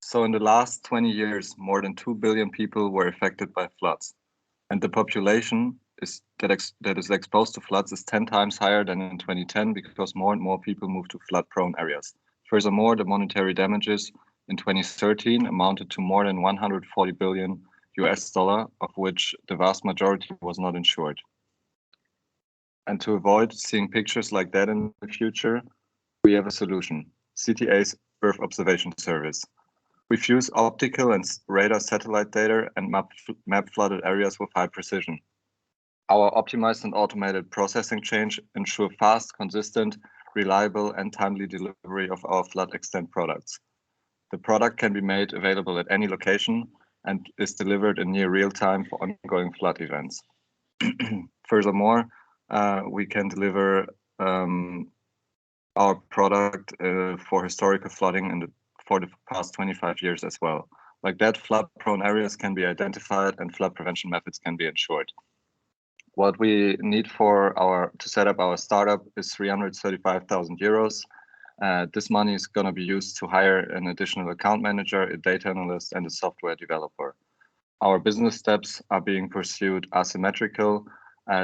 So in the last 20 years, more than 2 billion people were affected by floods. And the population that is exposed to floods is 10 times higher than in 2010 because more and more people move to flood-prone areas. Furthermore, the monetary damages in 2013 amounted to more than 140 billion US dollar, of which the vast majority was not insured. And to avoid seeing pictures like that in the future, we have a solution: CTA's Earth Observation Service. We fuse optical and radar satellite data and map flooded areas with high precision. Our optimized and automated processing chain ensure fast, consistent, reliable, and timely delivery of our flood extent products. The product can be made available at any location and is delivered in near real time for ongoing flood events. Furthermore, we can deliver our product for historical flooding for the past 25 years as well. Like that, flood-prone areas can be identified and flood prevention methods can be ensured. What we need to set up our startup is 335,000 euros. This money is going to be used to hire an additional account manager, a data analyst, and a software developer. Our business steps are being pursued asymmetrical.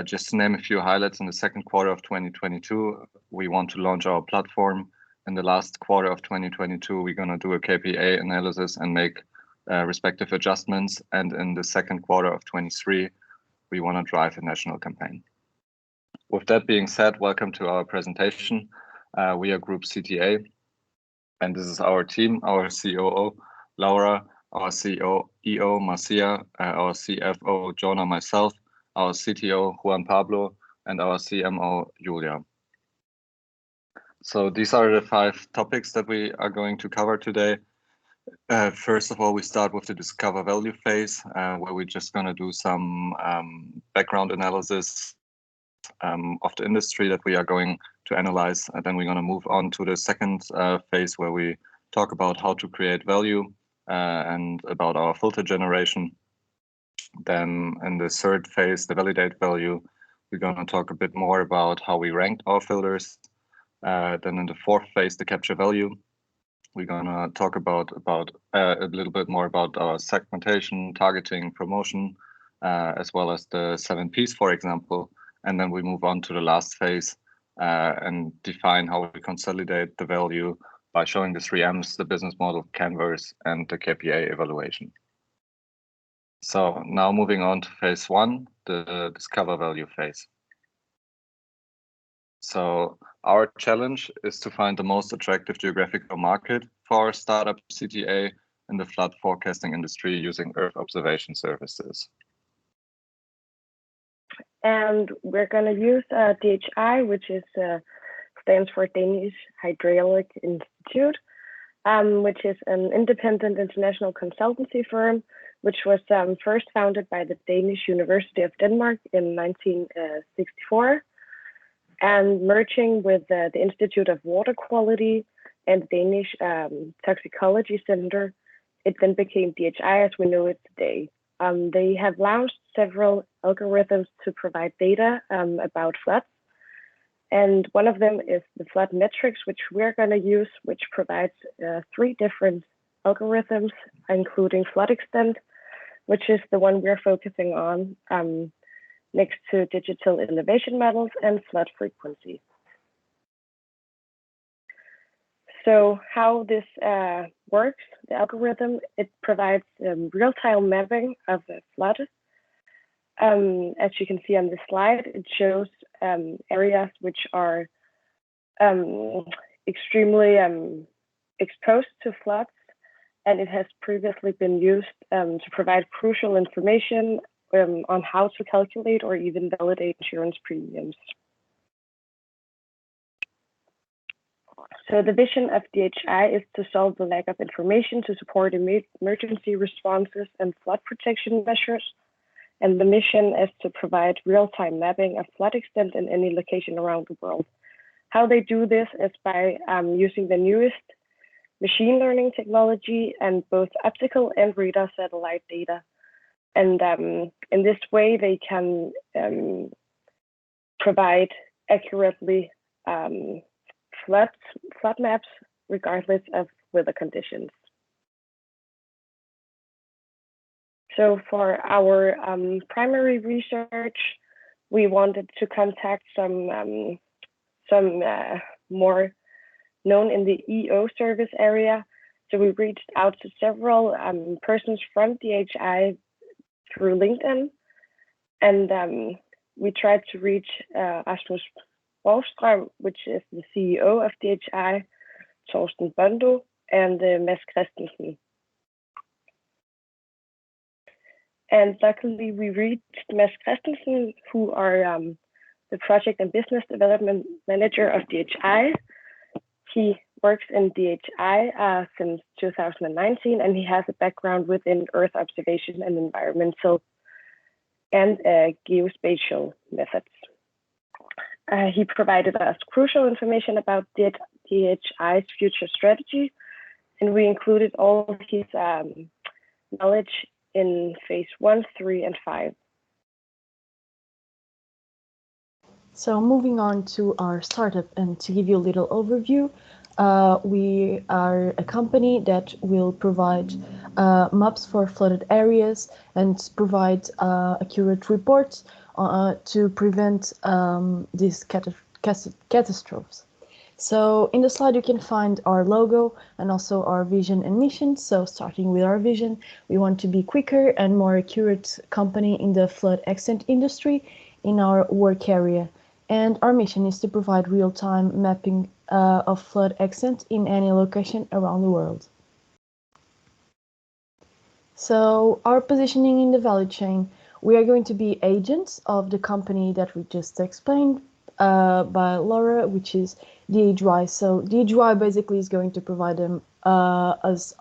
Just to name a few highlights, in the second quarter of 2022, we want to launch our platform. In the last quarter of 2022, we're going to do a KPI analysis and make respective adjustments. And in the second quarter of 23, we want to drive a national campaign. With that being said, welcome to our presentation. We are Group CTA, and this is our team, our COO, Laura, our CEO, Marcia, our CFO, Jonah, myself, our CTO, Juan Pablo, and our CMO, Julia. So these are the 5 topics that we are going to cover today. First of all, we start with the discover value phase, where we're just going to do some background analysis of the industry that we are going to analyze. And then we're going to move on to the second phase, where we talk about how to create value and about our filter generation. Then in the third phase, the validate value, we're going to talk a bit more about how we ranked our filters. Then in the fourth phase, the capture value, we're going to talk about a little bit more about our segmentation, targeting, promotion, as well as the 7 Ps, for example. And then we move on to the last phase and define how we consolidate the value by showing the 3 Ms, the business model, canvas, and the KPI evaluation. So now moving on to phase 1, the discover value phase. So our challenge is to find the most attractive geographical market for our startup CTA in the flood forecasting industry using Earth observation services. And we're going to use DHI, which stands for Danish Hydraulic Institute, which is an independent international consultancy firm, which was first founded by the Danish University of Denmark in 1964. And merging with the Institute of Water Quality and the Danish Toxicology Center, it then became DHI as we know it today. They have launched several algorithms to provide data about floods. And one of them is the flood metrics, which we're going to use, which provides 3 different algorithms, including flood extent, which is the one we're focusing on, next to digital elevation models and flood frequency. So how this works, the algorithm, it provides real-time mapping of the flood. As you can see on the slide, it shows areas which are extremely exposed to floods, and it has previously been used to provide crucial information on how to calculate or even validate insurance premiums. So the vision of DHI is to solve the lack of information to support emergency responses and flood protection measures. And the mission is to provide real-time mapping of flood extent in any location around the world. How they do this is by using the newest machine learning technology and both optical and radar satellite data. And in this way, they can provide accurately flood maps regardless of weather conditions. So for our primary research, we wanted to contact some more known in the EO service area. So we reached out to several persons from DHI through LinkedIn, and we tried to reach Rasmus Borgström, which is the CEO of DHI, Torsten Bondo, and Mads Christensen. And luckily, we reached Mads Christensen, who are the project and business development manager of DHI. He works in DHI since 2019, and he has a background within Earth observation and environmental and geospatial methods. He provided us crucial information about DHI's future strategy, and we included all of his knowledge in phase 1, 3, and 5. So moving on to our startup, and to give you a little overview, we are a company that will provide maps for flooded areas and provide accurate reports to prevent these catastrophes. So in the slide you can find our logo and also our vision and mission. So starting with our vision, we want to be quicker and more accurate company in the flood extent industry in our work area. And our mission is to provide real-time mapping of flood extent in any location around the world. So our positioning in the value chain, we are going to be agents of the company that we just explained by Laura, which is DHI. So DHI basically is going to provide them as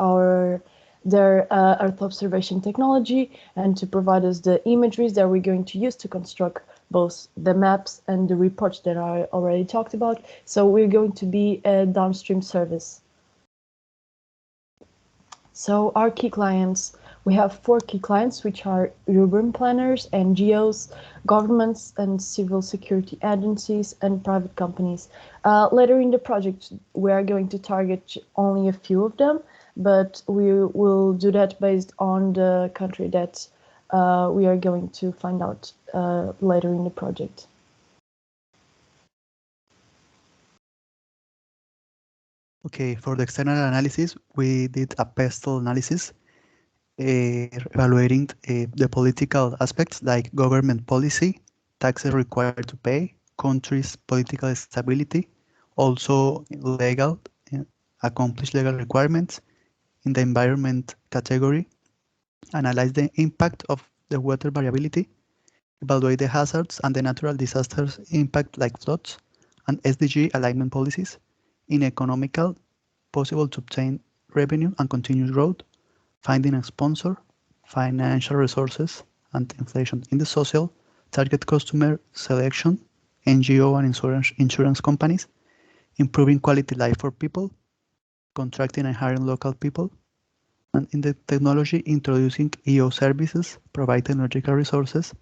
their Earth observation technology, and to provide us the imageries that we're going to use to construct both the maps and the reports that I already talked about. So we're going to be a downstream service. So our key clients, we have 4 key clients, which are urban planners, NGOs, governments and civil security agencies, and private companies. Later in the project, we are going to target only a few of them, but we will do that based on the country that we are going to find out later in the project. Okay, for the external analysis, we did a pestle analysis evaluating the political aspects like government policy, taxes required to pay, country's political stability, also legal, accomplished legal requirements. In the environment category, analyze the impact of the water variability, evaluate the hazards and the natural disasters impact like floods, and SDG alignment policies. In economical, possible to obtain revenue and continuous growth, finding a sponsor, financial resources, and inflation. In the social, target customer selection, NGO and insurance companies, improving quality life for people, contracting and hiring local people, and in the technology, introducing EO services, provide technological resources,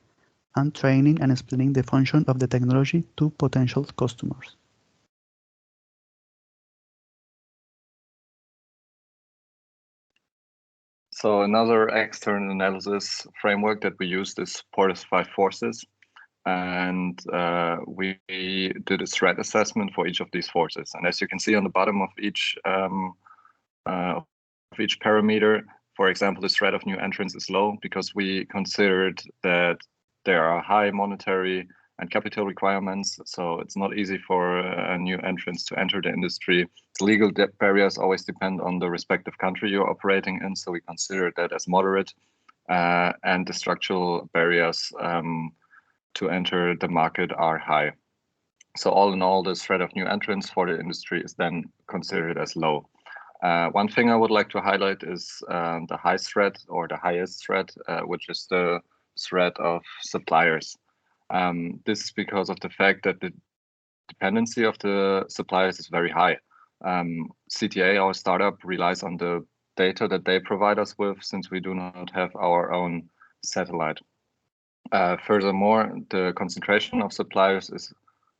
and training and explaining the function of the technology to potential customers. So another external analysis framework that we used is Porter's 5 forces. And we did a threat assessment for each of these forces. And as you can see on the bottom of each parameter, for example, the threat of new entrants is low because we considered that there are high monetary and capital requirements. So it's not easy for new entrants to enter the industry. The legal barriers always depend on the respective country you're operating in. So we consider that as moderate, and the structural barriers to enter the market are high. So all in all, the threat of new entrants for the industry is then considered as low. One thing I would like to highlight is the high threat, or the highest threat, which is the threat of suppliers. This is because of the fact that the dependency of the suppliers is very high. CTA, our startup, relies on the data that they provide us with, since we do not have our own satellite. Furthermore, the concentration of suppliers is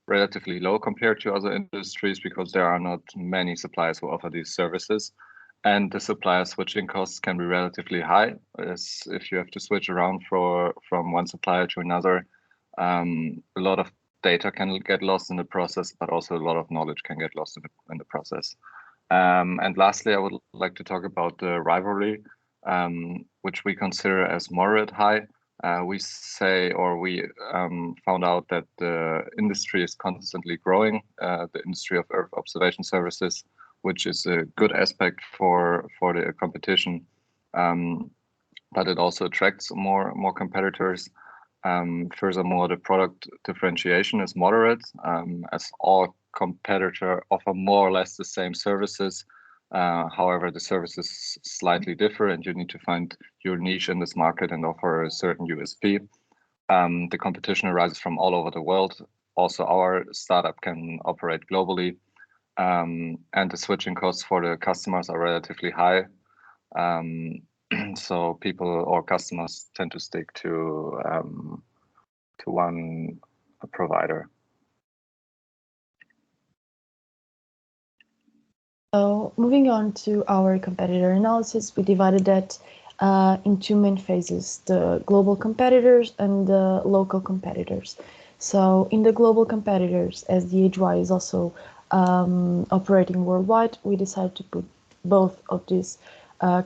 relatively low compared to other industries because there are not many suppliers who offer these services. And the supplier switching costs can be relatively high, as if you have to switch around from one supplier to another. A lot of data can get lost in the process, but also a lot of knowledge can get lost in the process. And lastly, I would like to talk about the rivalry, which we consider as moderate high. We say, or we found out that the industry is constantly growing, the industry of Earth observation services, which is a good aspect for the competition. But it also attracts more competitors. Furthermore, the product differentiation is moderate, as all competitors offer more or less the same services. However, the services slightly differ, and you need to find your niche in this market and offer a certain USP. The competition arises from all over the world. Also, our startup can operate globally, and the switching costs for the customers are relatively high. So people or customers tend to stick to one provider. So moving on to our competitor analysis, we divided that in two main phases, the global competitors and the local competitors. So in the global competitors, as the DHY is also operating worldwide, we decided to put both of these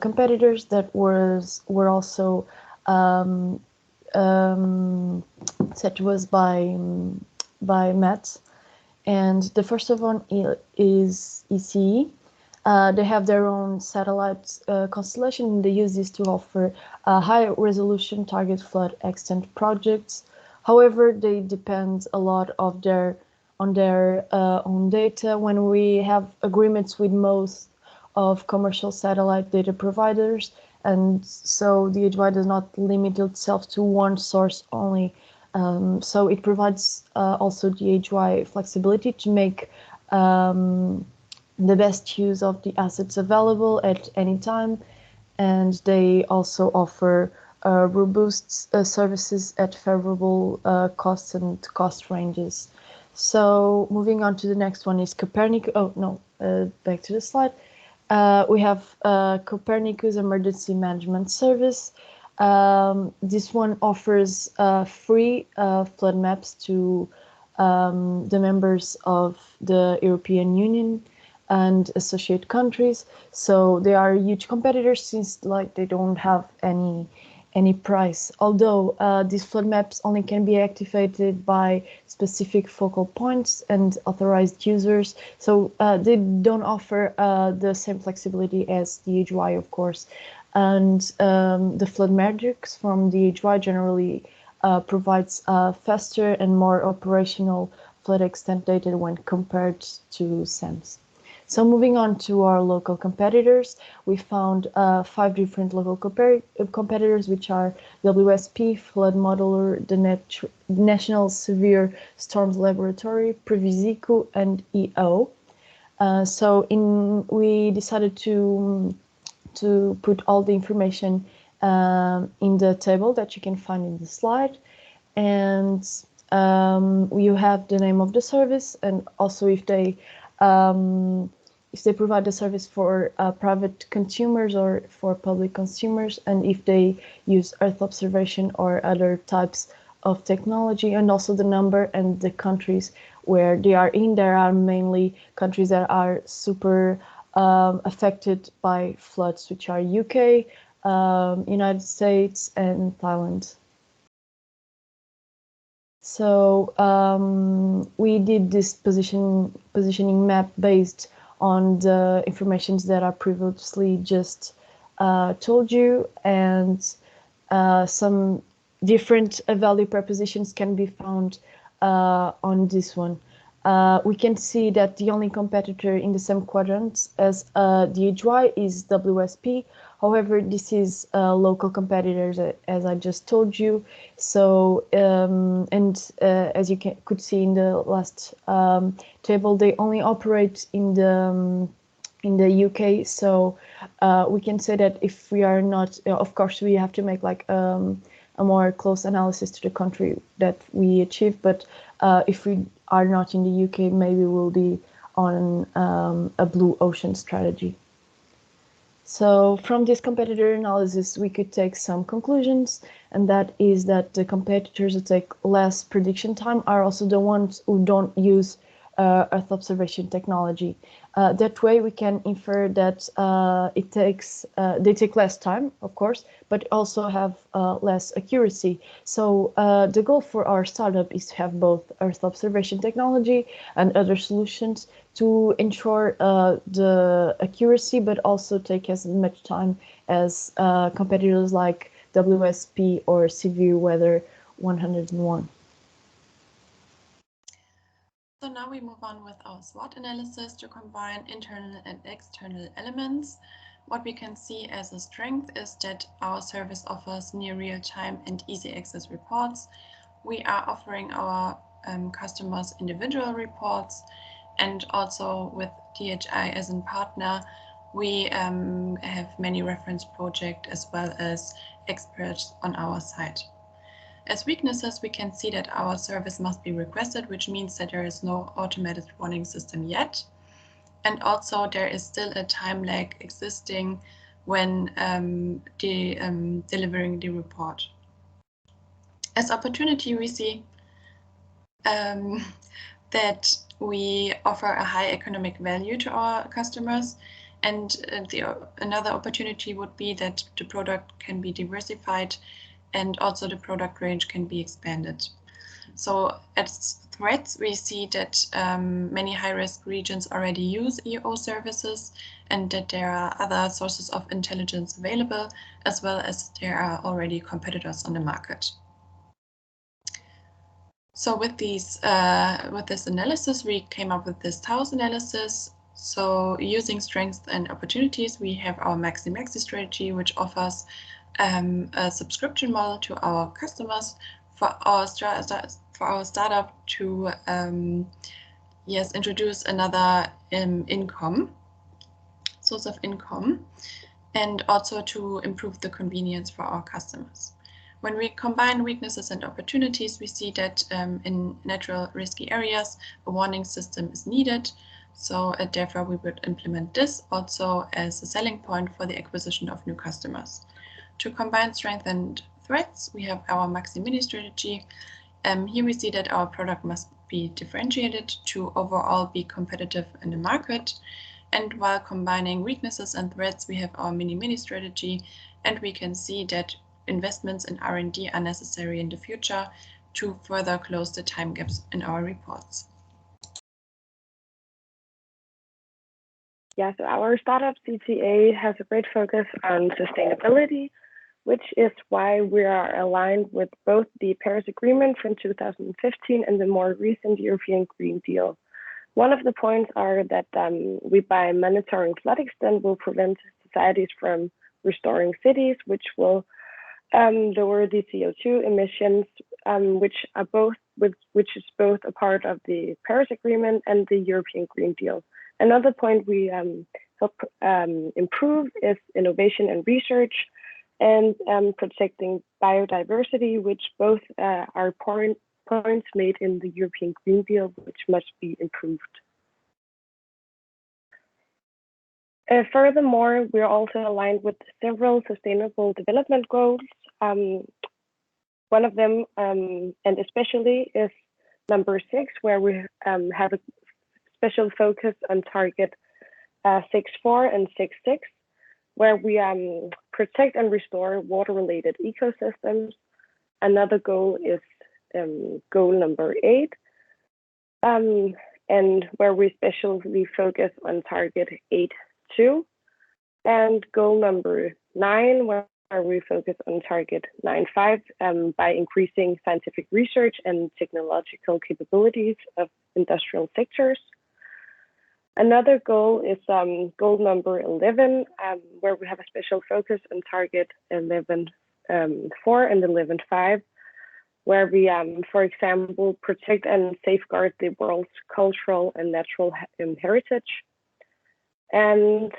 competitors that were also set to us by Matt. And the first of one is ECE. They have their own satellite constellation, and they use this to offer high resolution target flood extent projects. However, they depend a lot on their own data. When we have agreements with most of commercial satellite data providers, and so the DHY does not limit itself to one source only. So it provides also DHY flexibility to make the best use of the assets available at any time, and they also offer robust services at favorable costs and cost ranges. So moving on to the next one is Copernicus. Oh no, back to the slide. We have Copernicus Emergency Management Service. This one offers free flood maps to the members of the European Union and associate countries. So they are huge competitors since they don't have any price. Although these flood maps only can be activated by specific focal points and authorized users. So they don't offer the same flexibility as DHY, of course. And the flood metrics from DHY generally provides faster and more operational flood extent data when compared to SAMS. So moving on to our local competitors, we found 5 different local competitors, which are WSP, Flood Modeler, the National Severe Storms Laboratory, Previsico, and EO. So we decided to put all the information in the table that you can find in the slide. And you have the name of the service, and also if they provide the service for private consumers or for public consumers, and if they use Earth observation or other types of technology, and also the number and the countries where they are in. There are mainly countries that are super affected by floods, which are UK, United States, and Thailand. So we did this positioning map based on the information that I previously just told you, and some different value propositions can be found on this one. We can see that the only competitor in the same quadrant as DHY is WSP. However, this is local competitors, as I just told you. So, as you could see in the last table, they only operate in the UK. So we can say that if we are not, of course, we have to make a more close analysis to the country that we achieve. But if we are not in the UK, maybe we'll be on a blue ocean strategy. So from this competitor analysis, we could take some conclusions, and that is that the competitors who take less prediction time are also the ones who don't use Earth observation technology. That way, we can infer that they take less time, of course, but also have less accuracy. So the goal for our startup is to have both Earth observation technology and other solutions to ensure the accuracy, but also take as much time as competitors like WSP or Severe Weather 101. So now we move on with our SWOT analysis to combine internal and external elements. What we can see as a strength is that our service offers near real-time and easy access reports. We are offering our customers individual reports, and also with DHI as a partner, we have many reference projects as well as experts on our side. As weaknesses, we can see that our service must be requested, which means that there is no automated warning system yet. And also there is still a time lag existing when delivering the report. As opportunity, we see that we offer a high economic value to our customers. And another opportunity would be that the product can be diversified and also the product range can be expanded. So as threats, we see that many high-risk regions already use EO services and that there are other sources of intelligence available, as well as there are already competitors on the market. So with this analysis, we came up with this Taos analysis. So using strengths and opportunities, we have our Maxi strategy, which offers a subscription model to our customers for our startup to introduce another source of income, and also to improve the convenience for our customers. When we combine weaknesses and opportunities, we see that in natural risky areas, a warning system is needed. So therefore, we would implement this also as a selling point for the acquisition of new customers. To combine strength and threats, we have our Maxi strategy. Here we see that our product must be differentiated to overall be competitive in the market. And while combining weaknesses and threats, we have our mini strategy, and we can see that investments in R&D are necessary in the future to further close the time gaps in our reports. Yeah, so our startup CTA has a great focus on sustainability, which is why we are aligned with both the Paris Agreement from 2015 and the more recent European Green Deal. One of the points are that we, by monitoring flood extent, will prevent societies from restoring cities, which will lower the CO2 emissions, which is both a part of the Paris Agreement and the European Green Deal. Another point we help improve is innovation and research, and protecting biodiversity, which both are points made in the European Green Deal, which must be improved. Furthermore, we are also aligned with several sustainable development goals. One of them, and especially, is number 6, where we have a special focus on target 6.4 and 6.6, where we protect and restore water-related ecosystems. Another goal is goal number 8, and where we especially focus on target 8.2, and goal number 9, where we focus on target 9.5 by increasing scientific research and technological capabilities of industrial sectors. Another goal is goal number 11, where we have a special focus on target 11.4 and 11.5, where we, for example, protect and safeguard the world's cultural and natural heritage. And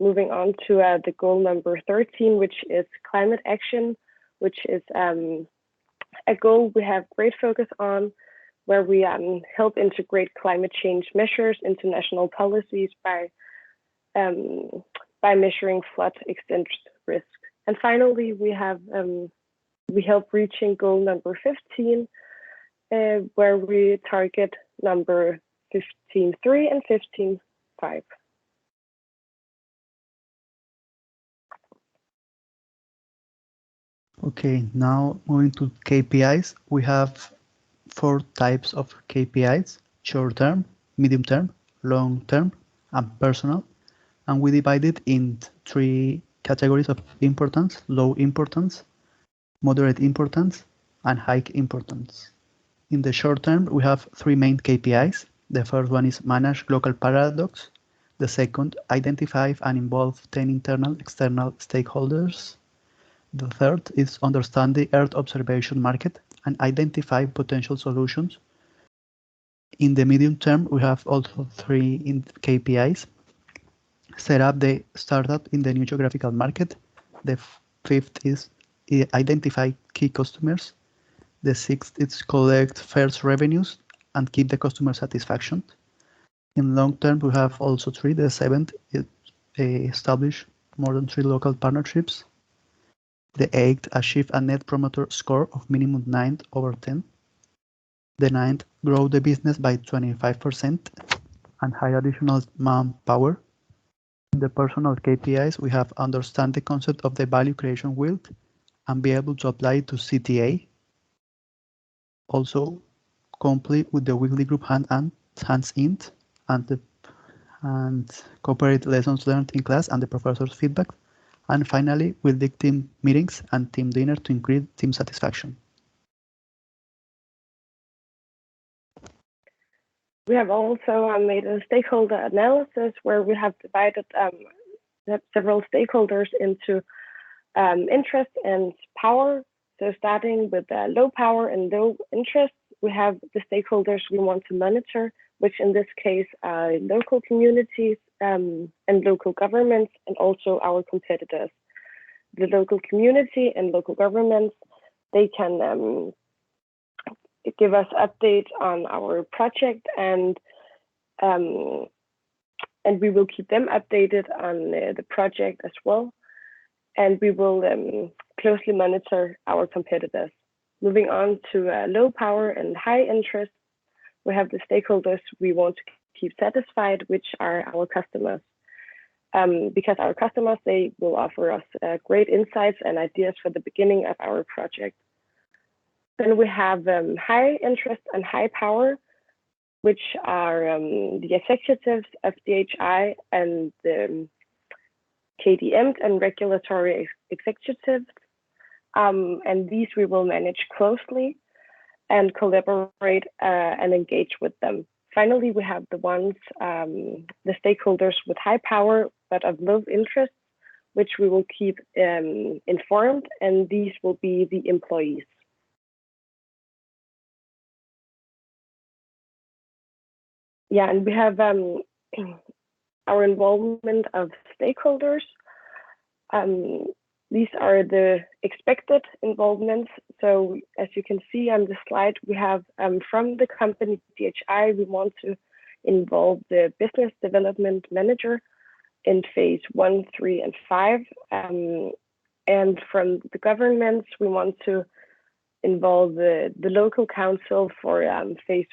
moving on to the goal number 13, which is climate action, which is a goal we have great focus on, where we help integrate climate change measures into national policies by by measuring flood extent risk. And finally, we help reaching goal number 15, where we target number 15.3 and 15.5. Okay, now moving to KPIs, we have 4 types of KPIs: short term, medium term, long term, and personal. And we divide it in 3 categories of importance: low importance, moderate importance, and high importance. In the short term, we have 3 main KPIs. The first one is manage local paradox. The second, identify and involve 10 internal external stakeholders. The third is understand the Earth observation market and identify potential solutions. In the medium term, we have also 3 KPIs. Set up the startup in the new geographical market. The fifth is identify key customers. The sixth is collect first revenues and keep the customer satisfaction. In long term, we have also 3. The seventh is establish more than 3 local partnerships. The 8th, achieve a net promoter score of minimum 9/10. The 9th, grow the business by 25% and hire additional manpower. In the personal KPIs, we have understand the concept of the value creation wheel and be able to apply it to CTA. Also, complete with the weekly group hands-in and cooperate lessons learned in class and the professor's feedback. And finally, we'll do team meetings and team dinner to increase team satisfaction. We have also made a stakeholder analysis where we have divided several stakeholders into interest and power. So starting with low power and low interest, we have the stakeholders we want to monitor, which in this case are local communities and local governments, and also our competitors. The local community and local governments, they can give us updates on our project, and we will keep them updated on the project as well. And we will closely monitor our competitors. Moving on to low power and high interest, we have the stakeholders we want to keep satisfied, which are our customers. Because our customers, they will offer us great insights and ideas for the beginning of our project. Then we have high interest and high power, which are the executives of DHI and the KDM and regulatory executives. And these we will manage closely and collaborate and engage with them. Finally, we have the ones, the stakeholders with high power but of low interest, which we will keep informed, and these will be the employees. Yeah, and we have our involvement of stakeholders. These are the expected involvements. So as you can see on the slide, we have from the company DHI, we want to involve the business development manager in phase 1, 3, and 5. And from the governments, we want to involve the local council for phase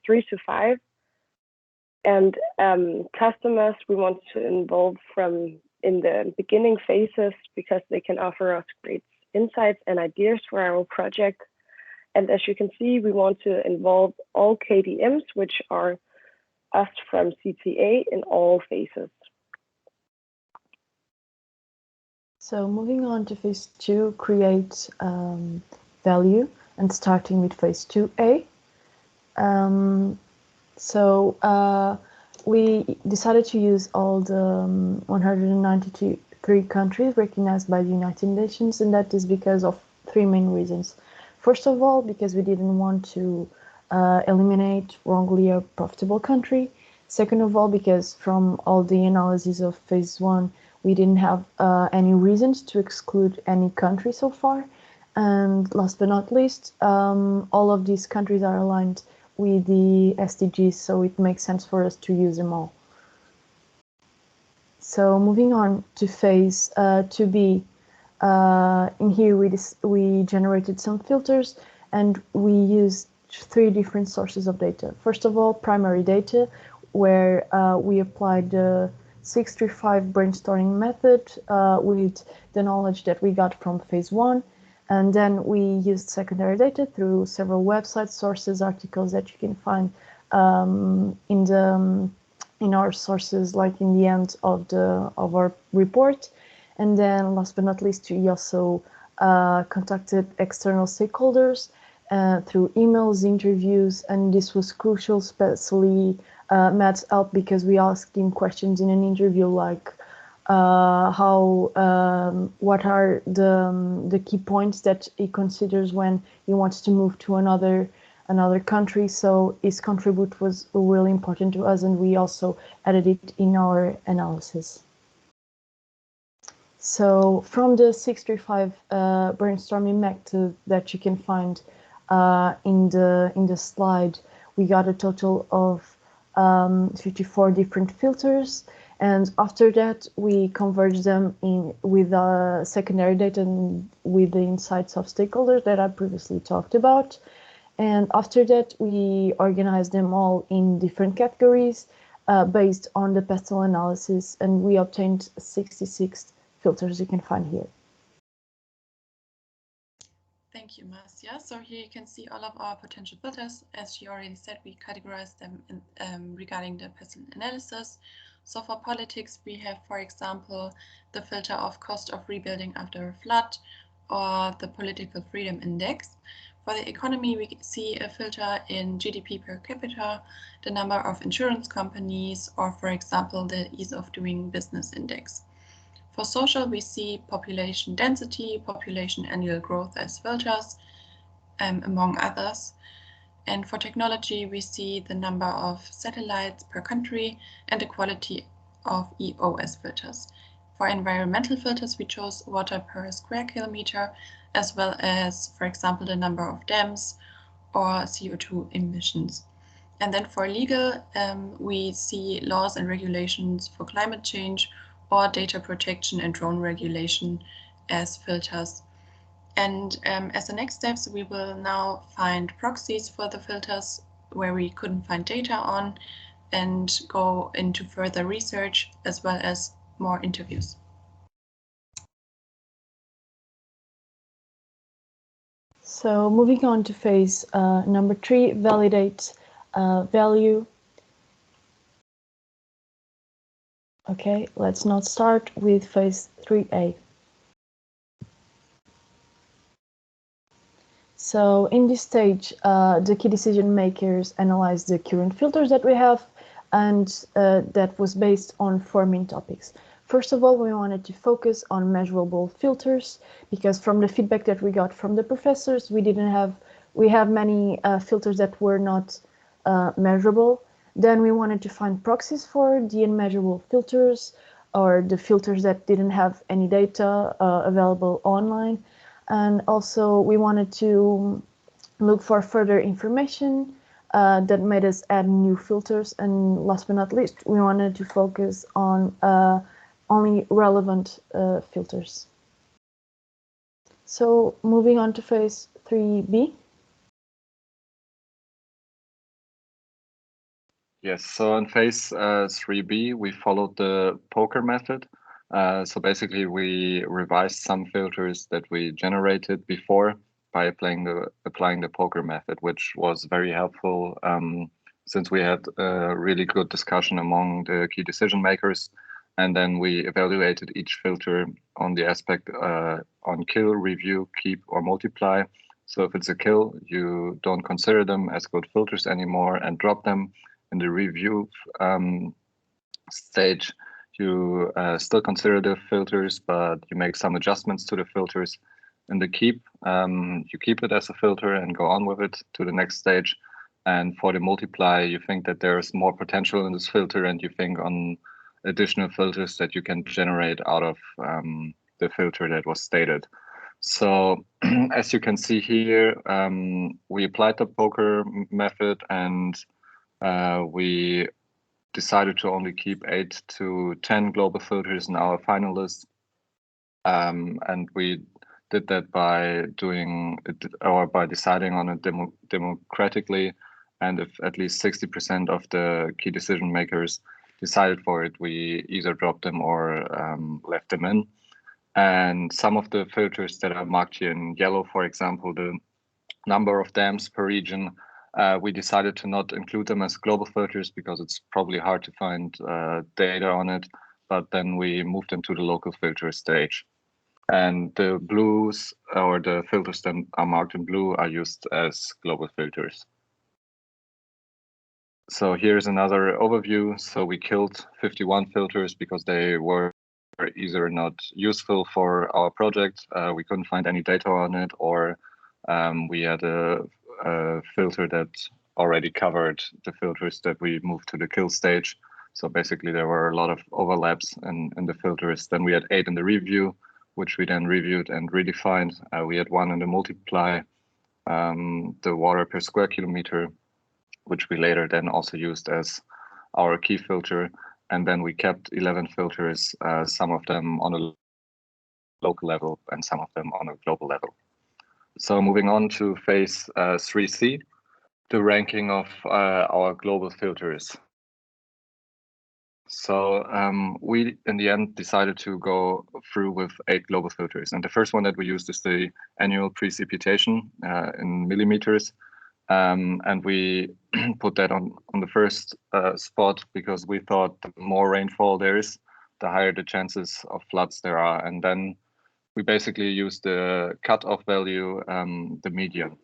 3 to 5. And customers, we want to involve from in the beginning phases because they can offer us great insights and ideas for our project. And as you can see, we want to involve all KDMs, which are us from CTA, in all phases. So moving on to phase 2, create value, and starting with phase 2A. We decided to use all the 193 countries recognized by the United Nations, and that is because of 3 main reasons. First of all, because we didn't want to eliminate wrongly a profitable country. Second of all, because from all the analysis of phase 1, we didn't have any reasons to exclude any country so far. And last but not least, all of these countries are aligned with the SDGs, so it makes sense for us to use them all. So moving on to phase 2B, in here we generated some filters and we used 3 different sources of data. First of all, primary data, where we applied the 635 brainstorming method with the knowledge that we got from phase 1. And then we used secondary data through several websites, sources, articles that you can find in our sources, like in the end of our report. And then last but not least, we also contacted external stakeholders through emails, interviews, and this was crucial, especially Matt's help, because we asked him questions in an interview like what are the key points that he considers when he wants to move to another country. So his contribute was really important to us, and we also added it in our analysis. So from the 635 brainstorming method that you can find in the slide, we got a total of 54 different filters, and after that we converged them with secondary data and with the insights of stakeholders that I previously talked about. And after that we organized them all in different categories based on the pestle analysis, and we obtained 66 filters you can find here. Thank you, Marcia. So here you can see all of our potential filters. As she already said, we categorized them regarding the pestle analysis. So for politics, we have, for example, the filter of cost of rebuilding after a flood, or the political freedom index. For the economy, we see a filter in GDP per capita, the number of insurance companies, or for example, the ease of doing business index. For social, we see population density, population annual growth as filters, among others. And for technology, we see the number of satellites per country and the quality of EO as filters. For environmental filters, we chose water per square kilometer, as well as, for example, the number of dams or CO2 emissions. And then for legal, we see laws and regulations for climate change or data protection and drone regulation as filters. And as the next steps, we will now find proxies for the filters where we couldn't find data on, and go into further research as well as more interviews. So moving on to phase number 3, validate value. Okay, let's not start with phase 3A. So in this stage, the key decision makers analyze the current filters that we have, and that was based on 4 main topics. First of all, we wanted to focus on measurable filters, because from the feedback that we got from the professors, we have many filters that were not measurable. Then we wanted to find proxies for the unmeasurable filters, or the filters that didn't have any data available online. And also we wanted to look for further information that made us add new filters. And last but not least, we wanted to focus on only relevant filters. So moving on to phase 3B. Yes, so in phase 3B, we followed the poker method. So basically, we revised some filters that we generated before by applying the poker method, which was very helpful since we had a really good discussion among the key decision makers. And then we evaluated each filter on the aspect on kill, review, keep, or multiply. So if it's a kill, you don't consider them as good filters anymore and drop them. In the review stage, you still consider the filters, but you make some adjustments to the filters. In the keep, you keep it as a filter and go on with it to the next stage. And for the multiply, you think that there's more potential in this filter, and you think on additional filters that you can generate out of the filter that was stated. So as you can see here, we applied the poker method, and we decided to only keep 8 to 10 global filters in our final list. And we did that by doing it, or by deciding on it democratically. And if at least 60% of the key decision makers decided for it, we either dropped them or left them in. And some of the filters that are marked here in yellow, for example, the number of dams per region, we decided to not include them as global filters because it's probably hard to find data on it, but then we moved them to the local filter stage. And the blues, or the filters that are marked in blue, are used as global filters. So here's another overview. So we killed 51 filters because they were either not useful for our project, we couldn't find any data on it, or we had a filter that already covered the filters that we moved to the kill stage. So basically there were a lot of overlaps in the filters. Then we had 8 in the review, which we then reviewed and redefined. We had 1 in the multiply, the water per square kilometer, which we later then also used as our key filter. And then we kept 11 filters, some of them on a local level and some of them on a global level. So moving on to phase 3C, the ranking of our global filters. So we, in the end, decided to go through with 8 global filters. And the first one that we used is the annual precipitation in millimeters. And we put that on the first spot because we thought the more rainfall there is, the higher the chances of floods there are. And then we basically used the cutoff value, the median.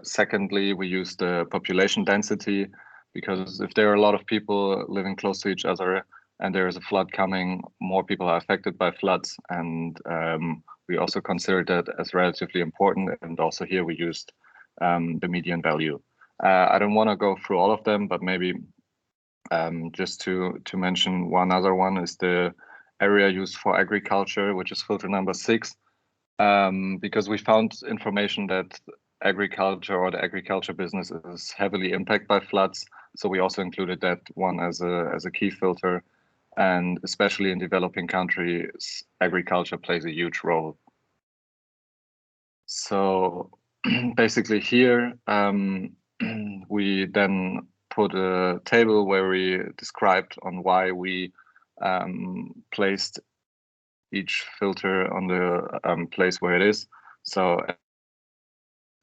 Secondly, we used the population density, because if there are a lot of people living close to each other and there is a flood coming, more people are affected by floods. And we also considered that as relatively important. And also here we used the median value. I don't want to go through all of them, but maybe just to mention one other one is the area used for agriculture, which is filter number 6, because we found information that agriculture or the agriculture business is heavily impacted by floods. So we also included that one as a key filter. And especially in developing countries, agriculture plays a huge role. So basically here, we then put a table where we described on why we placed each filter on the place where it is. So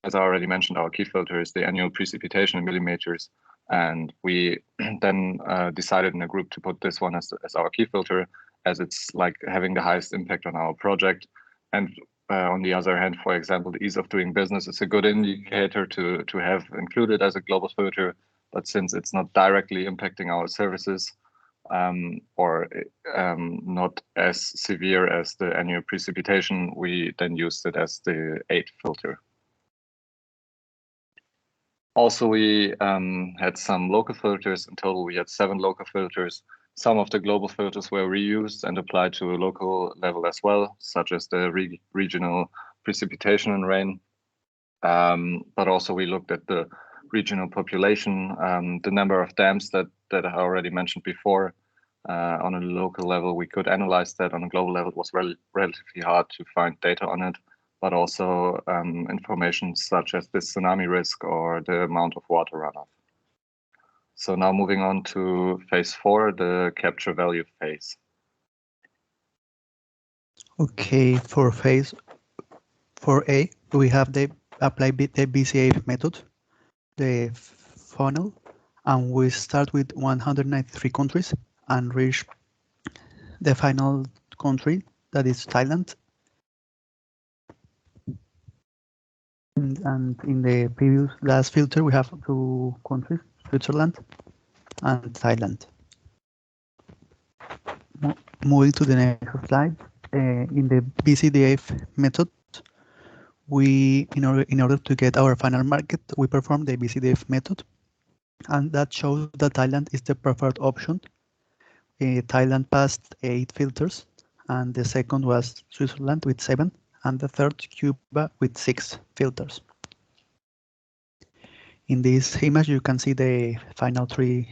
as I already mentioned, our key filter is the annual precipitation in millimeters. And we then decided in a group to put this one as our key filter, as it's like having the highest impact on our project. And on the other hand, for example, the ease of doing business is a good indicator to have included as a global filter. But since it's not directly impacting our services, or not as severe as the annual precipitation, we then used it as the 8 filter. Also, we had some local filters. In total, we had 7 local filters. Some of the global filters were reused and applied to a local level as well, such as the regional precipitation and rain. But also we looked at the regional population, the number of dams that I already mentioned before. On a local level, we could analyze that. On a global level, it was relatively hard to find data on it, but also information such as the tsunami risk or the amount of water runoff. So now moving on to phase 4, the capture value phase. Okay, for phase 4A, we have the apply the VCA method, the funnel, and we start with 193 countries and reach the final country, that is Thailand. And in the previous last filter, we have 2 countries, Switzerland and Thailand. Moving to the next slide, in the VCDF method, we, in order to get our final market, we perform the VCDF method, and that shows that Thailand is the preferred option. Thailand passed 8 filters, and the second was Switzerland with 7, and the third Cuba with 6 filters. In this image, you can see the final 3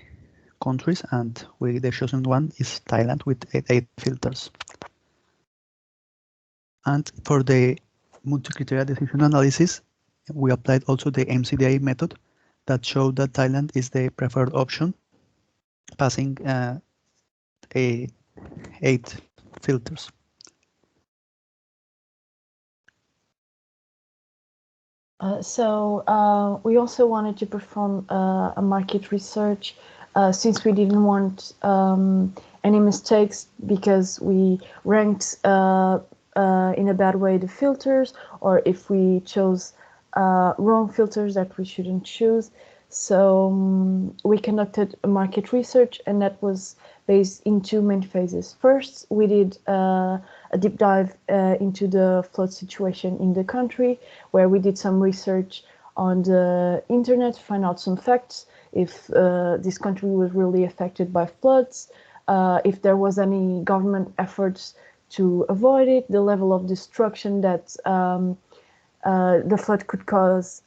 countries, and the chosen one is Thailand with 8 filters. And for the multi-criteria decision analysis, we applied also the MCDA method that showed that Thailand is the preferred option, passing 8 filters. We also wanted to perform a market research since we didn't want any mistakes, because we ranked in a bad way the filters, or if we chose wrong filters that we shouldn't choose. So we conducted a market research, and that was based in 2 main phases. First, we did a deep dive into the flood situation in the country, where we did some research on the internet to find out some facts, if this country was really affected by floods, if there was any government efforts to avoid it, the level of destruction that the flood could cause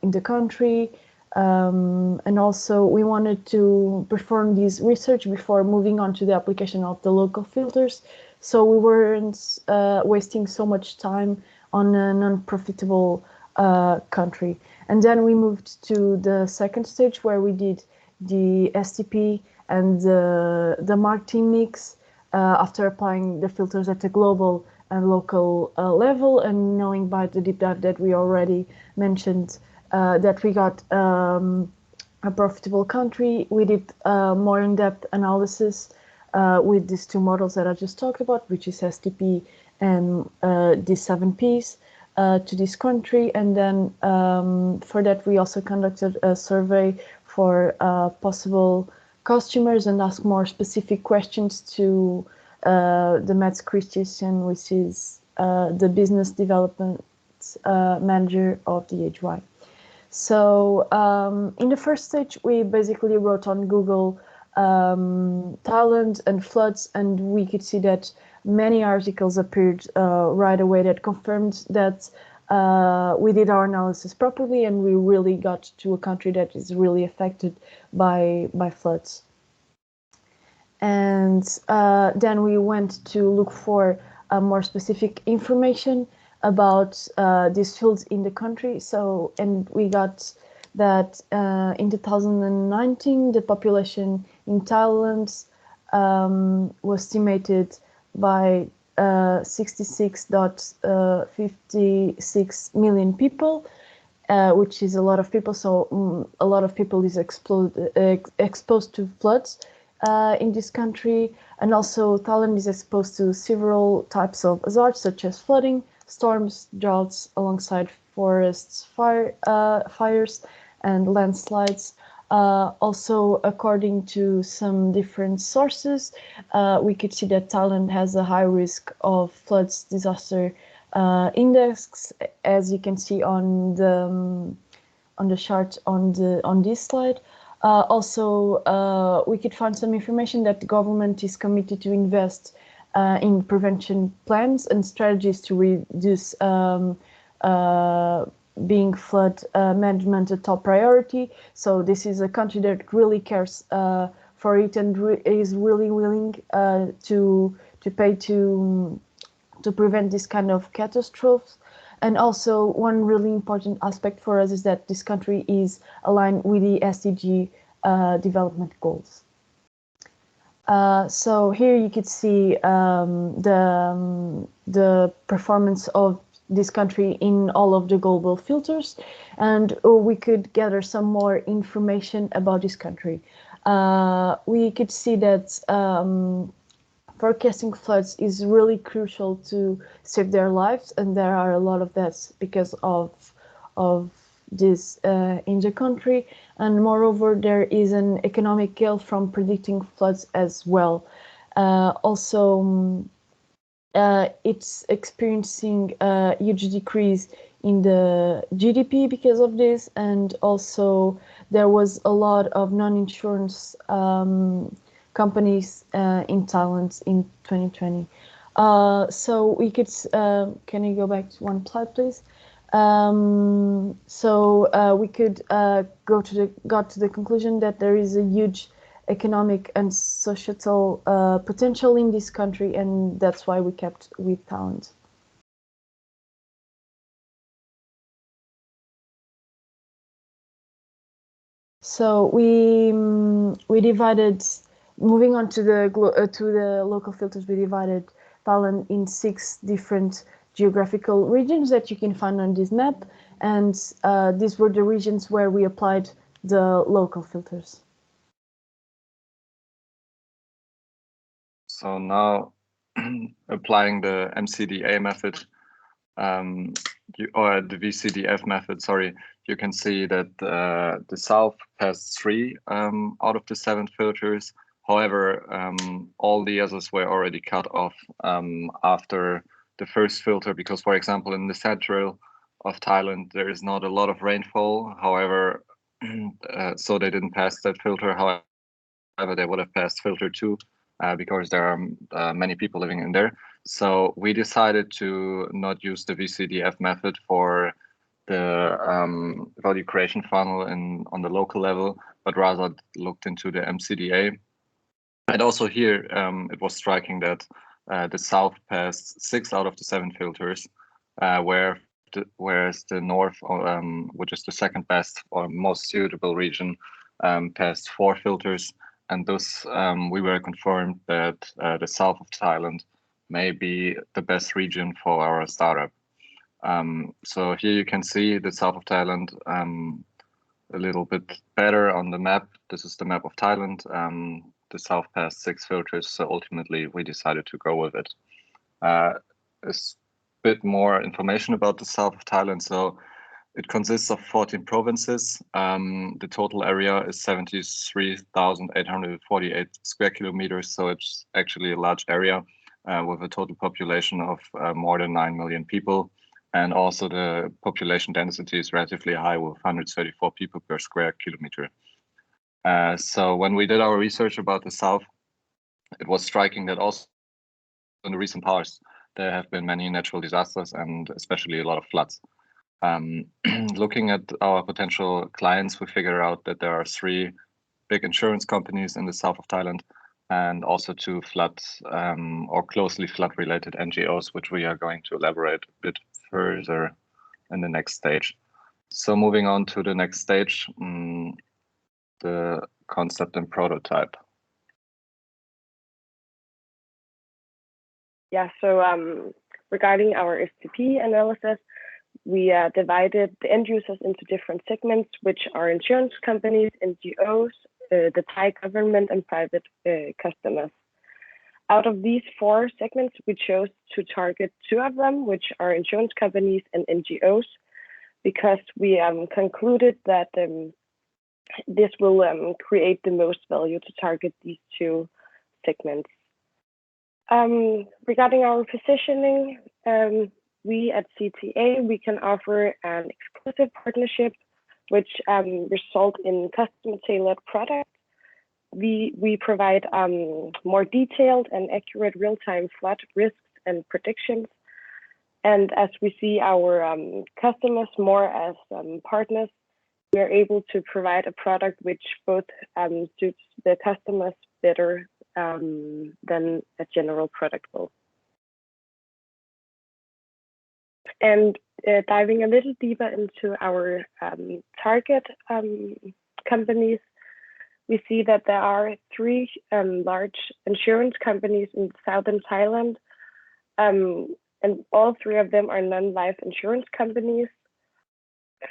in the country. And also we wanted to perform this research before moving on to the application of the local filters, so we weren't wasting so much time on a non-profitable country. And then we moved to the second stage, where we did the STP and the marketing mix after applying the filters at a global and local level, and knowing by the deep dive that we already mentioned that we got a profitable country. We did more in-depth analysis with these 2 models that I just talked about, which is STP and the 7 Ps to this country. And then for that, we also conducted a survey for possible customers and asked more specific questions to the Mats Christensen, which is the business development manager of the HY. So in the first stage, we basically wrote on Google Thailand and floods, and we could see that many articles appeared right away that confirmed that we did our analysis properly, and we really got to a country that is really affected by floods. And then we went to look for more specific information about these fields in the country. So, and we got that in 2019, the population in Thailand was estimated by 66.56 million people, which is a lot of people. So a lot of people is exposed to floods in this country. And also Thailand is exposed to several types of hazards, such as flooding, storms, droughts, alongside forests, fires, and landslides. Also, according to some different sources, we could see that Thailand has a high risk of floods disaster index, as you can see on the chart on this slide. Also, we could find some information that the government is committed to invest in prevention plans and strategies to reduce being flood management a top priority. So this is a country that really cares for it and is really willing to pay to prevent this kind of catastrophes. And also, one really important aspect for us is that this country is aligned with the SDG development goals. So here you could see the performance of this country in all of the global filters, and we could gather some more information about this country. We could see that forecasting floods is really crucial to save their lives, and there are a lot of deaths because of this in the country. And moreover, there is an economic gain from predicting floods as well. Also, it's experiencing a huge decrease in the GDP because of this, and also there was a lot of non-insurance companies in Thailand in 2020. So we could, can you go back to one slide, please? So we could got to the conclusion that there is a huge economic and societal potential in this country, and that's why we kept with talent. So we divided, moving on to the local filters, we divided talent in 6 different geographical regions that you can find on this map, and these were the regions where we applied the local filters. So now applying the MCDA method, or the VCDF method, sorry, you can see that the South passed 3 out of the 7 filters. However, all the others were already cut off after the first filter, because, for example, in the central of Thailand, there is not a lot of rainfall. However, so they didn't pass that filter. However, they would have passed filter 2 because there are many people living in there. So we decided to not use the VCDF method for the value creation funnel on the local level, but rather looked into the MCDA. And also here, it was striking that the South passed 6 out of the 7 filters, whereas the North, which is the second best or most suitable region, passed 4 filters. And thus, we were confirmed that the South of Thailand may be the best region for our startup. So here you can see the South of Thailand a little bit better on the map. This is the map of Thailand. The South passed 6 filters, so ultimately we decided to go with it. A bit more information about the South of Thailand. So it consists of 14 provinces. The total area is 73,848 square kilometers, so it's actually a large area with a total population of more than 9 million people. And also the population density is relatively high with 134 people per square kilometer. So when we did our research about the South, it was striking that also in the recent past, there have been many natural disasters and especially a lot of floods. Looking at our potential clients, we figure out that there are 3 big insurance companies in the South of Thailand, and also 2 flood or closely flood-related NGOs, which we are going to elaborate a bit further in the next stage. So moving on to the next stage, the concept and prototype. Yeah, so regarding our STP analysis, we divided the end users into different segments, which are insurance companies, NGOs, the Thai government, and private customers. Out of these 4 segments, we chose to target 2 of them, which are insurance companies and NGOs, because we concluded that this will create the most value to target these 2 segments. Regarding our positioning, we at CTA, we can offer an exclusive partnership, which result in custom-tailored products. We provide more detailed and accurate real-time flood risks and predictions. And as we see our customers more as partners, we are able to provide a product which both suits the customers better than a general product will. And diving a little deeper into our target companies, we see that there are 3 large insurance companies in southern Thailand, and all 3 of them are non-life insurance companies.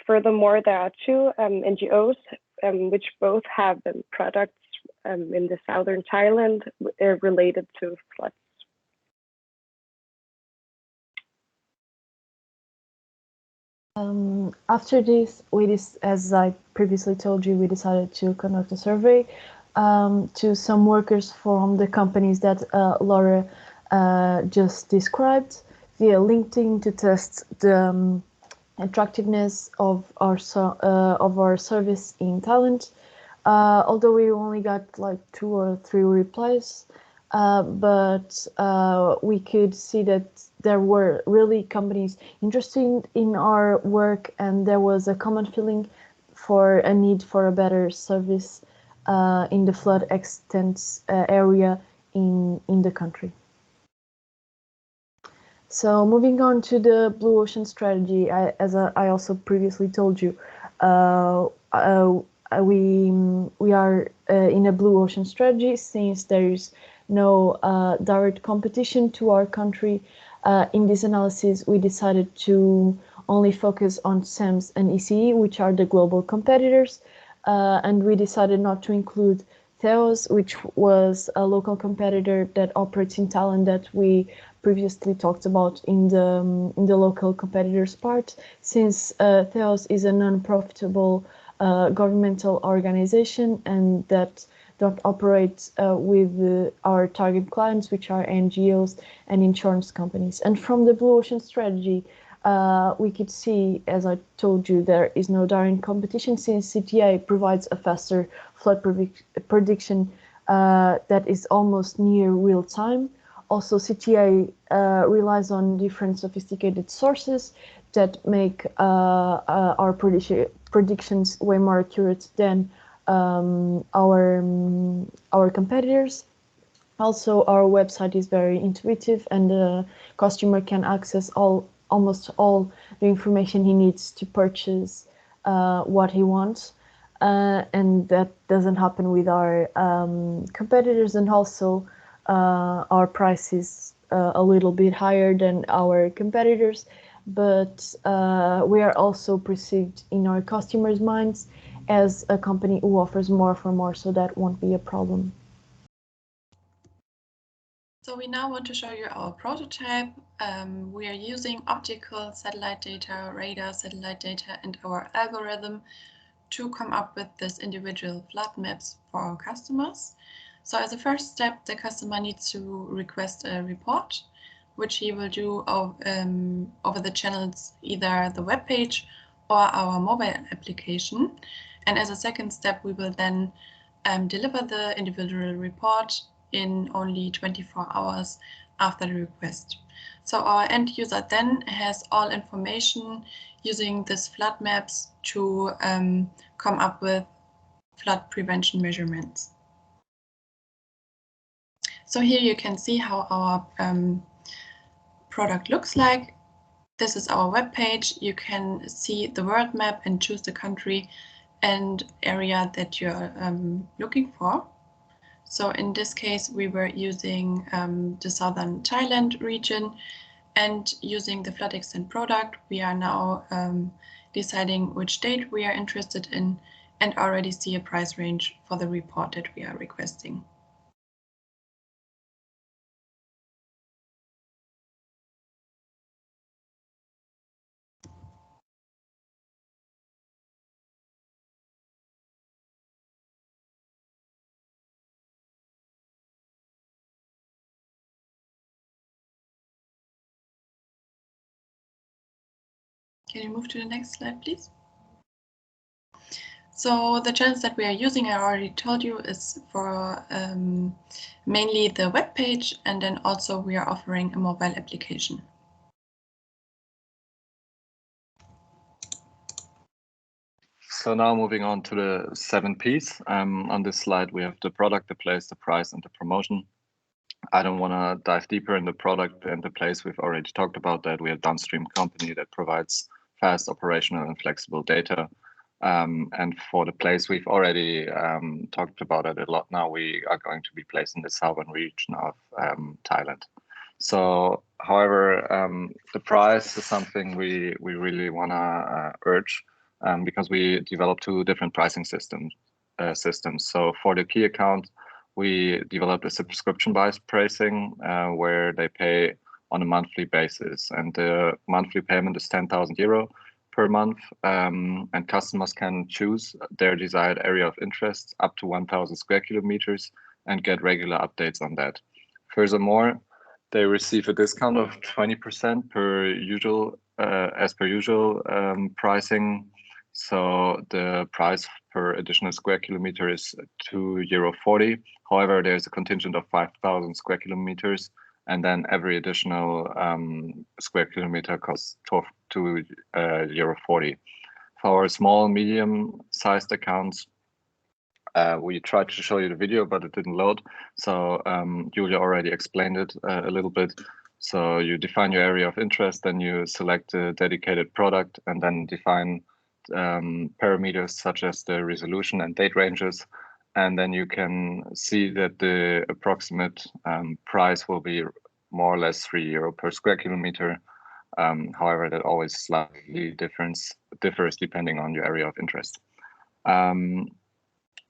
Furthermore, there are 2 NGOs which both have products in the southern Thailand related to floods. After this, as I previously told you, we decided to conduct a survey to some workers from the companies that Laura just described via LinkedIn to test the attractiveness of our service in Thailand. Although we only got like 2 or 3 replies, but we could see that there were really companies interested in our work, and there was a common feeling for a need for a better service in the flood extent area in the country. So moving on to the Blue Ocean strategy, as I also previously told you, we are in a Blue Ocean strategy since there is no direct competition to our country. In this analysis, we decided to only focus on SAMS and ECE, which are the global competitors, and we decided not to include Theos, which was a local competitor that operates in Thailand that we previously talked about in the local competitors part, since Theos is a non-profitable governmental organization and that don't operate with our target clients, which are NGOs and insurance companies. And from the Blue Ocean strategy, we could see, as I told you, there is no direct competition since CTA provides a faster flood prediction that is almost near real time. Also, CTA relies on different sophisticated sources that make our predictions way more accurate than our competitors. Also, our website is very intuitive and the customer can access almost all the information he needs to purchase what he wants. And that doesn't happen with our competitors, and also our price is a little bit higher than our competitors, but we are also perceived in our customers' minds as a company who offers more for more, so that won't be a problem. So we now want to show you our prototype. We are using optical satellite data, radar satellite data, and our algorithm to come up with this individual flood maps for our customers. So as a first step, the customer needs to request a report, which he will do over the channels, either the web page or our mobile application. And as a second step, we will then deliver the individual report in only 24 hours after the request. So our end user then has all information using this flood maps to come up with flood prevention measurements. So here you can see how our product looks like. This is our web page. You can see the world map and choose the country and area that you're looking for. So in this case, we were using the southern Thailand region, and using the flood extent product, we are now deciding which state we are interested in and already see a price range for the report that we are requesting. Can you move to the next slide, please? So the channels that we are using, I already told you, is for mainly the web page, and then also we are offering a mobile application. So now moving on to the 7 Ps. On this slide, we have the product, the place, the price, and the promotion. I don't want to dive deeper in the product and the place. We've already talked about that. We are a downstream company that provides fast, operational, and flexible data. And for the place, we've already talked about it a lot now. We are going to be placed in the southern region of Thailand. So, however, the price is something we really want to urge because we developed 2 different pricing systems. So for the key account, we developed a subscription-based pricing where they pay on a monthly basis, and the monthly payment is 10,000 euro per month, and customers can choose their desired area of interest up to 1,000 square kilometers and get regular updates on that. Furthermore, they receive a discount of 20% per usual, as per usual pricing. So the price per additional square kilometer is €2.40. However, there's a contingent of 5,000 square kilometers, and then every additional square kilometer costs €2.40. For our small, medium-sized accounts, We tried to show you the video, but it didn't load. So Julia already explained it a little bit. So you define your area of interest, then you select a dedicated product, and then define parameters such as the resolution and date ranges. And then you can see that the approximate price will be more or less €3 per square kilometer. However, that always slightly differs depending on your area of interest.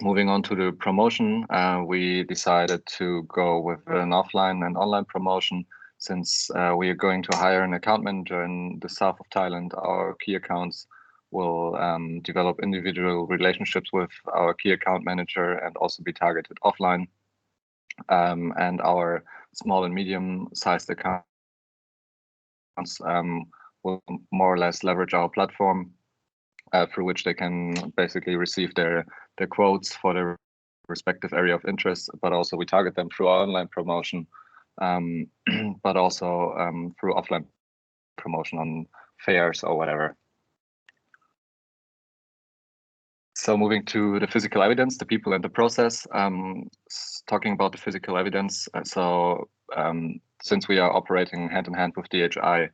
Moving on to the promotion, we decided to go with an offline and online promotion. Since we are going to hire an account manager in the south of Thailand, our key accounts will develop individual relationships with our key account manager and also be targeted offline. And our small and medium-sized accounts will more or less leverage our platform through which they can basically receive their quotes for their respective area of interest, but also we target them through our online promotion, but also through offline promotion on fairs or whatever. So moving to the physical evidence, the people and the process, talking about the physical evidence. Since we are operating hand in hand with DHI,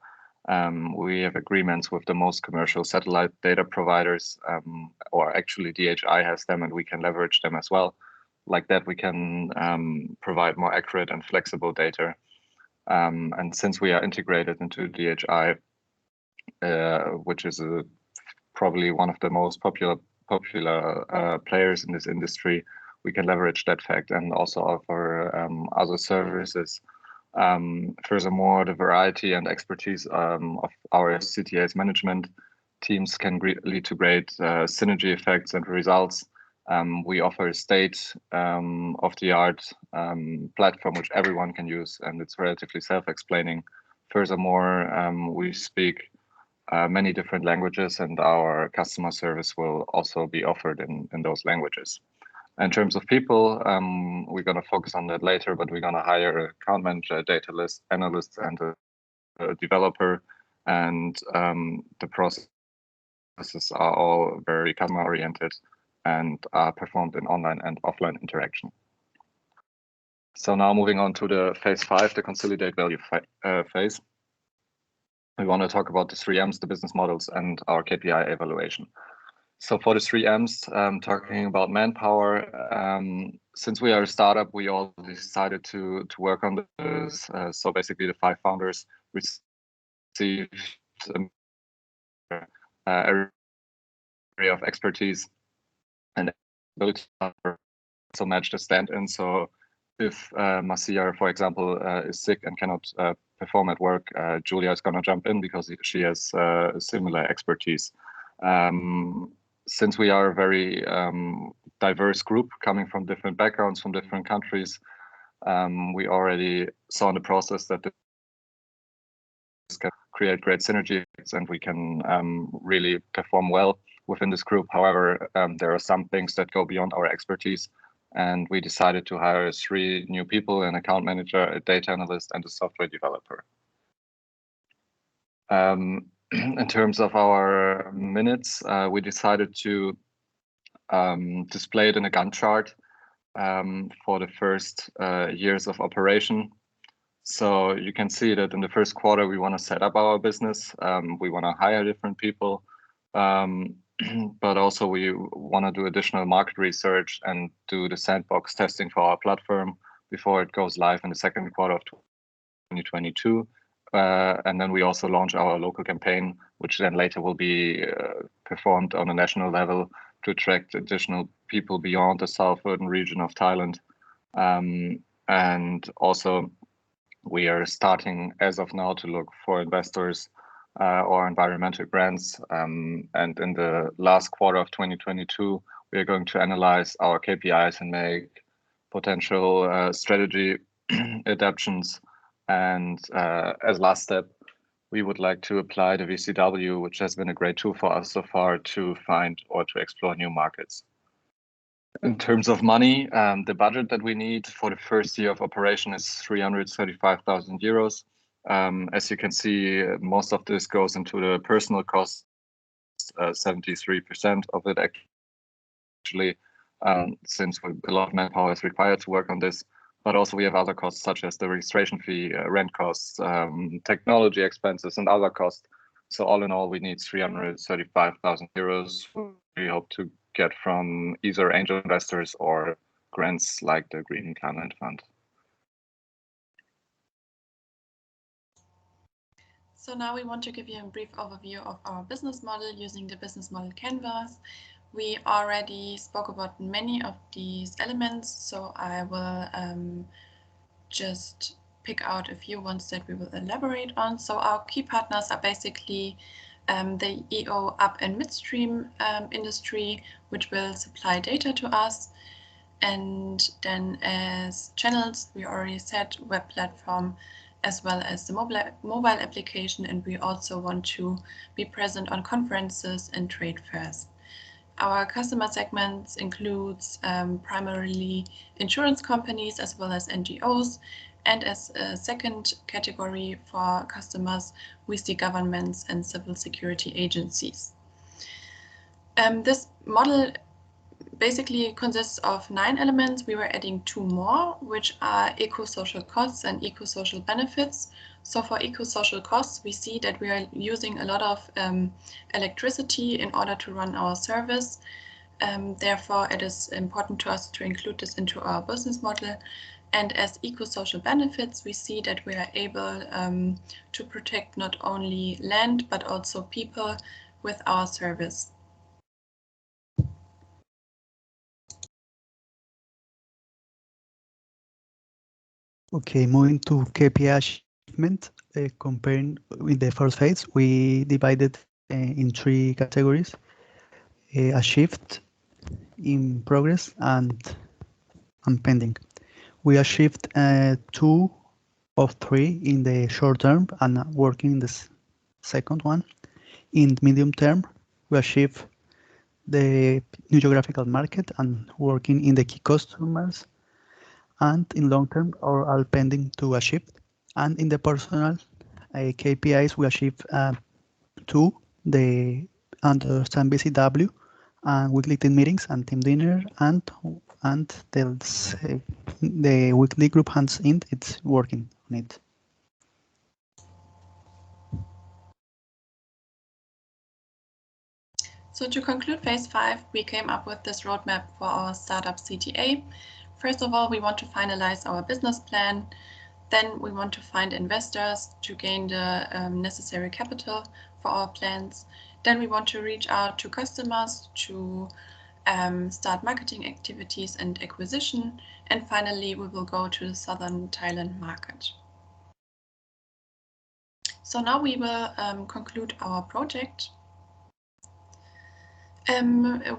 we have agreements with the most commercial satellite data providers, or actually DHI has them and we can leverage them as well. Like that, we can provide more accurate and flexible data. And since we are integrated into DHI, which is probably one of the most popular players in this industry, we can leverage that fact and also offer other services. Furthermore, the variety and expertise of our CTA's management teams can lead to great synergy effects and results. We offer a state-of-the-art platform which everyone can use, and it's relatively self-explaining. Furthermore, we speak many different languages, and our customer service will also be offered in those languages. In terms of people, we're going to focus on that later, but we're going to hire an account manager, data analyst, and a developer. And the processes are all very customer-oriented and are performed in online and offline interaction. So now moving on to the phase 5, the Consolidate value phase. We want to talk about the 3 M's, the business models, and our KPI evaluation. So for the 3 M's, talking about manpower, since we are a startup, we all decided to work on this. So basically the 5 founders received an area of expertise and ability to also match the stand-in. So if Marcia, for example, is sick and cannot perform at work, Julia is going to jump in because she has similar expertise. Since we are a very diverse group coming from different backgrounds, from different countries, we already saw in the process that this can create great synergies and we can really perform well within this group. However, there are some things that go beyond our expertise, and we decided to hire 3 new people, an account manager, a data analyst, and a software developer. In terms of our minutes, we decided to display it in a Gantt chart for the first years of operation. So you can see that in the first quarter, we want to set up our business. We want to hire different people, but also we want to do additional market research and do the sandbox testing for our platform before it goes live in the second quarter of 2022. And then we also launch our local campaign, which then later will be performed on a national level to attract additional people beyond the southern region of Thailand. And also, we are starting as of now to look for investors or environmental grants. And in the last quarter of 2022, we are going to analyze our KPIs and make potential strategy adaptations. And as last step, we would like to apply the VCW, which has been a great tool for us so far to find or to explore new markets. In terms of money, the budget that we need for the first year of operation is €335,000. As you can see, most of this goes into the personal costs, 73% of it actually. since a lot of manpower is required to work on this. But also we have other costs such as the registration fee, rent costs, technology expenses, and other costs. So all in all, we need 335,000 euros. We hope to get from either angel investors or grants like the Green Climate Fund. So now we want to give you a brief overview of our business model using the business model canvas. We already spoke about many of these elements, so I will just pick out a few ones that we will elaborate on. So our key partners are basically the EO up and midstream industry, which will supply data to us. And then as channels, we already said web platform, as well as the mobile application, and we also want to be present on conferences and trade fairs. Our customer segments includes primarily insurance companies as well as NGOs, and as a second category for customers, we see governments and civil security agencies. This model basically consists of 9 elements. We were adding 2 more, which are eco-social costs and eco-social benefits. So for eco-social costs, we see that we are using a lot of electricity in order to run our service. Therefore, it is important to us to include this into our business model. And as eco-social benefits, we see that we are able to protect not only land, but also people with our service. Okay, moving to KPI Shipment, comparing with the first phase, we divided in 3 categories: a shift, in progress, and pending. We achieved 2 of 3 in the short term and working in the second one. In medium term, we achieved the new geographical market and working in the key customers. And in long term, are pending to achieve. And in the personal KPIs, we achieve 2, the understand VCW and weekly team meetings and team dinner, and the weekly group hands-in, it's working on it. So to conclude phase 5, we came up with this roadmap for our startup CTA. First of all, we want to finalize our business plan. Then we want to find investors to gain the necessary capital for our plans. Then we want to reach out to customers to start marketing activities and acquisition. And finally, we will go to the southern Thailand market. So now we will conclude our project.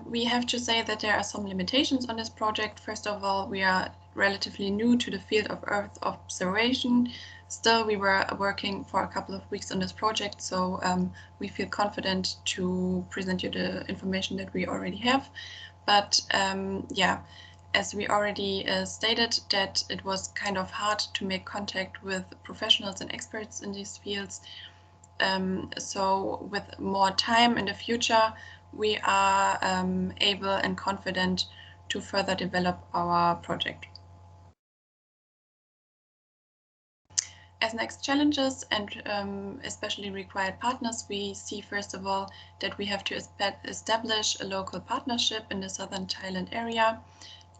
We have to say that there are some limitations on this project. First of all, we are relatively new to the field of Earth observation. Still, we were working for a couple of weeks on this project, so we feel confident to present you the information that we already have. But yeah, as we already stated, that it was kind of hard to make contact with professionals and experts in these fields. So with more time in the future, we are able and confident to further develop our project. As next challenges and especially required partners, we see first of all that we have to establish a local partnership in the southern Thailand area.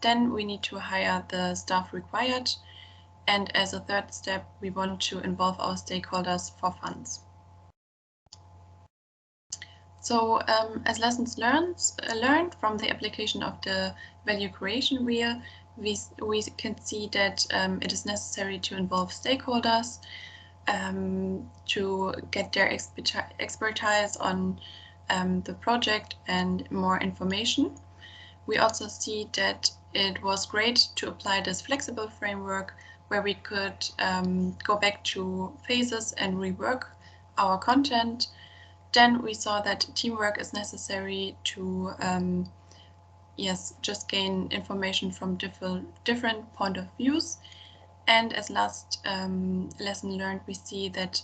Then we need to hire the staff required. And as a third step, we want to involve our stakeholders for funds. So as lessons learned from the application of the value creation wheel, we can see that it is necessary to involve stakeholders to get their expertise on the project and more information. We also see that it was great to apply this flexible framework where we could go back to phases and rework our content. Then we saw that teamwork is necessary to just gain information from different point of views. And as last lesson learned, we see that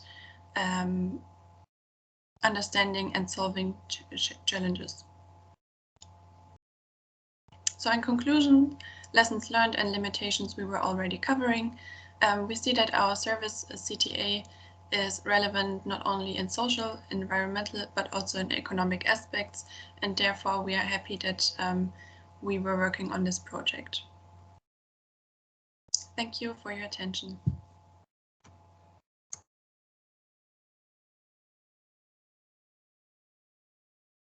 understanding and solving challenges. So in conclusion, lessons learned and limitations we were already covering. We see that our service CTA is relevant not only in social, environmental, but also in economic aspects, and therefore we are happy that we were working on this project. Thank you for your attention.